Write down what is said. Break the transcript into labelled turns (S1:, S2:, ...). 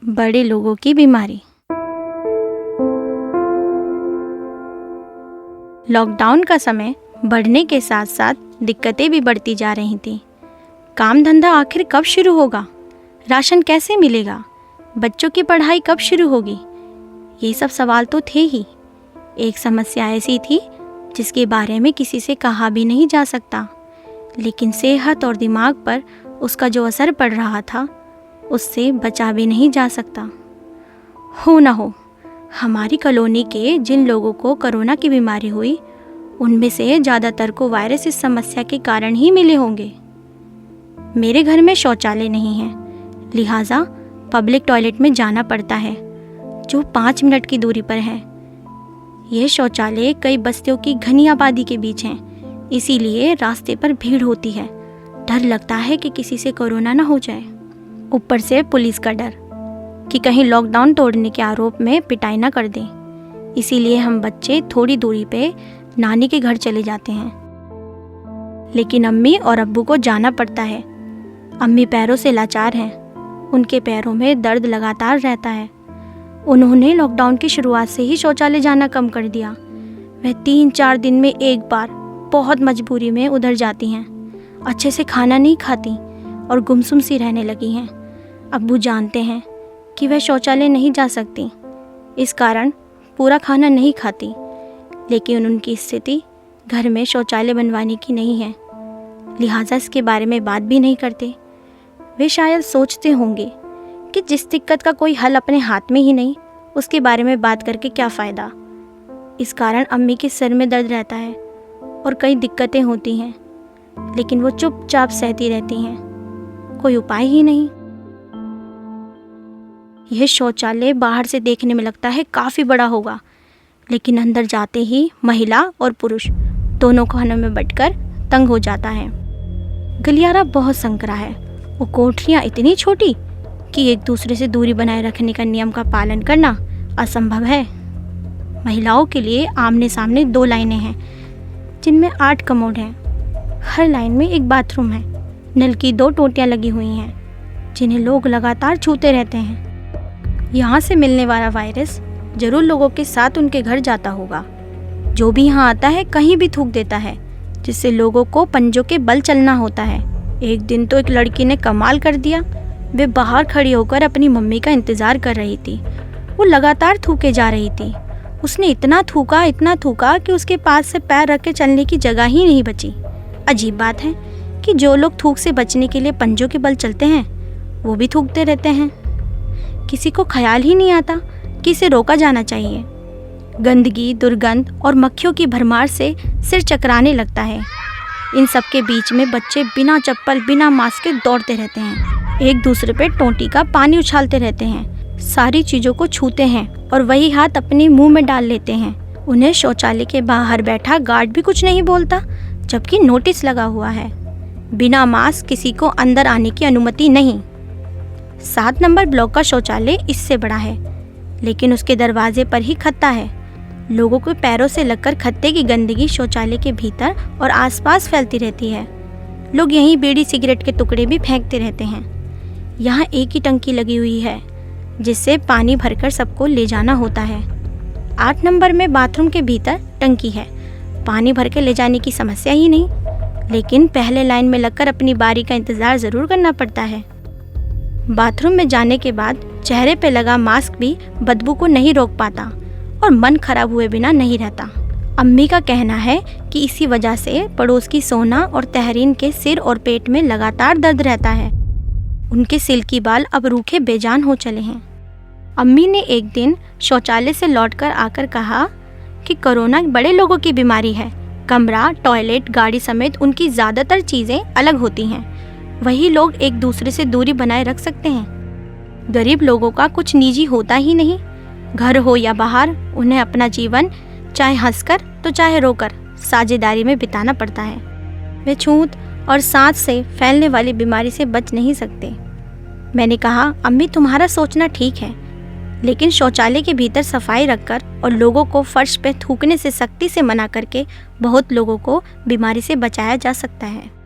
S1: बड़े लोगों की बीमारी। लॉकडाउन का समय बढ़ने के साथ साथ दिक्कतें भी बढ़ती जा रही थीं। काम धंधा आखिर कब शुरू होगा? राशन कैसे मिलेगा? बच्चों की पढ़ाई कब शुरू होगी? ये सब सवाल तो थे ही। एक समस्या ऐसी थी जिसके बारे में किसी से कहा भी नहीं जा सकता, लेकिन सेहत और दिमाग पर उसका जो असर पड़ रहा था उससे बचा भी नहीं जा सकता। हो ना हो, हमारी कॉलोनी के जिन लोगों को कोरोना की बीमारी हुई उनमें से ज़्यादातर को वायरस इस समस्या के कारण ही मिले होंगे। मेरे घर में शौचालय नहीं है, लिहाजा पब्लिक टॉयलेट में जाना पड़ता है जो 5 मिनट की दूरी पर है। यह शौचालय कई बस्तियों की घनी आबादी के बीच हैं, इसीलिए रास्ते पर भीड़ होती है। डर लगता है कि किसी से कोरोना ना हो जाए। ऊपर से पुलिस का डर कि कहीं लॉकडाउन तोड़ने के आरोप में पिटाई ना कर दें, इसीलिए हम बच्चे थोड़ी दूरी पे नानी के घर चले जाते हैं। लेकिन अम्मी और अब्बू को जाना पड़ता है। अम्मी पैरों से लाचार हैं, उनके पैरों में दर्द लगातार रहता है। उन्होंने लॉकडाउन की शुरुआत से ही शौचालय जाना कम कर दिया। वह 3-4 दिन में एक बार बहुत मजबूरी में उधर जाती हैं। अच्छे से खाना नहीं खाती और गुमसुम सी रहने लगी हैं। अब्बू जानते हैं कि वह शौचालय नहीं जा सकती, इस कारण पूरा खाना नहीं खाती, लेकिन उनकी स्थिति घर में शौचालय बनवाने की नहीं है, लिहाजा इसके बारे में बात भी नहीं करते। वे शायद सोचते होंगे कि जिस दिक्कत का कोई हल अपने हाथ में ही नहीं, उसके बारे में बात करके क्या फ़ायदा। इस कारण अम्मी के सिर में दर्द रहता है और कई दिक्कतें होती हैं, लेकिन वो चुपचाप सहती रहती हैं, कोई उपाय ही नहीं। यह शौचालय बाहर से देखने में लगता है काफ़ी बड़ा होगा, लेकिन अंदर जाते ही महिला और पुरुष दोनों खानों में बंटकर तंग हो जाता है। गलियारा बहुत संकरा है, वो कोठरियाँ इतनी छोटी कि एक दूसरे से दूरी बनाए रखने का नियम का पालन करना असंभव है। महिलाओं के लिए आमने सामने 2 लाइनें हैं जिनमें 8 कमोड हैं। हर लाइन में एक बाथरूम है। नल की 2 टोटियाँ लगी हुई हैं जिन्हें लोग लगातार छूते रहते हैं। यहाँ से मिलने वाला वायरस जरूर लोगों के साथ उनके घर जाता होगा। जो भी यहाँ आता है कहीं भी थूक देता है, जिससे लोगों को पंजों के बल चलना होता है। एक दिन तो एक लड़की ने कमाल कर दिया। वे बाहर खड़ी होकर अपनी मम्मी का इंतज़ार कर रही थी। वो लगातार थूके जा रही थी। उसने इतना थूका कि उसके पास से पैर रख के चलने की जगह ही नहीं बची। अजीब बात है कि जो लोग थूक से बचने के लिए पंजों के बल चलते हैं वो भी थूकते रहते हैं। किसी को ख्याल ही नहीं आता कि इसे रोका जाना चाहिए। गंदगी, दुर्गंध और मक्खियों की भरमार से सिर चकराने लगता है। इन सब के बीच में बच्चे बिना चप्पल, बिना मास्क के दौड़ते रहते हैं, एक दूसरे पे टोंटी का पानी उछालते रहते हैं, सारी चीज़ों को छूते हैं और वही हाथ अपने मुंह में डाल लेते हैं। उन्हें शौचालय के बाहर बैठा गार्ड भी कुछ नहीं बोलता, जबकि नोटिस लगा हुआ है, बिना मास्क किसी को अंदर आने की अनुमति नहीं। 7 नंबर ब्लॉक का शौचालय इससे बड़ा है, लेकिन उसके दरवाजे पर ही खत्ता है। लोगों के पैरों से लगकर खत्ते की गंदगी शौचालय के भीतर और आसपास फैलती रहती है। लोग यहीं बीड़ी सिगरेट के टुकड़े भी फेंकते रहते हैं। यहाँ एक ही टंकी लगी हुई है जिससे पानी भरकर सबको ले जाना होता है। 8 नंबर में बाथरूम के भीतर टंकी है, पानी भर के ले जाने की समस्या ही नहीं, लेकिन पहले लाइन में लगकर अपनी बारी का इंतज़ार ज़रूर करना पड़ता है। बाथरूम में जाने के बाद चेहरे पे लगा मास्क भी बदबू को नहीं रोक पाता और मन खराब हुए बिना नहीं रहता। अम्मी का कहना है कि इसी वजह से पड़ोस की सोना और तहरीन के सिर और पेट में लगातार दर्द रहता है। उनके सिल की बाल अब रूखे बेजान हो चले हैं। अम्मी ने एक दिन शौचालय से लौटकर आकर कहा कि कोरोना बड़े लोगों की बीमारी है। कमरा, टॉयलेट, गाड़ी समेत उनकी ज़्यादातर चीज़ें अलग होती हैं। वही लोग एक दूसरे से दूरी बनाए रख सकते हैं। गरीब लोगों का कुछ निजी होता ही नहीं। घर हो या बाहर, उन्हें अपना जीवन चाहे हंसकर तो चाहे रोकर साझेदारी में बिताना पड़ता है। वे छूत और सांस से फैलने वाली बीमारी से बच नहीं सकते। मैंने कहा, अम्मी तुम्हारा सोचना ठीक है, लेकिन शौचालय के भीतर सफाई रखकर और लोगों को फर्श पे थूकने से सख्ती से मना करके बहुत लोगों को बीमारी से बचाया जा सकता है।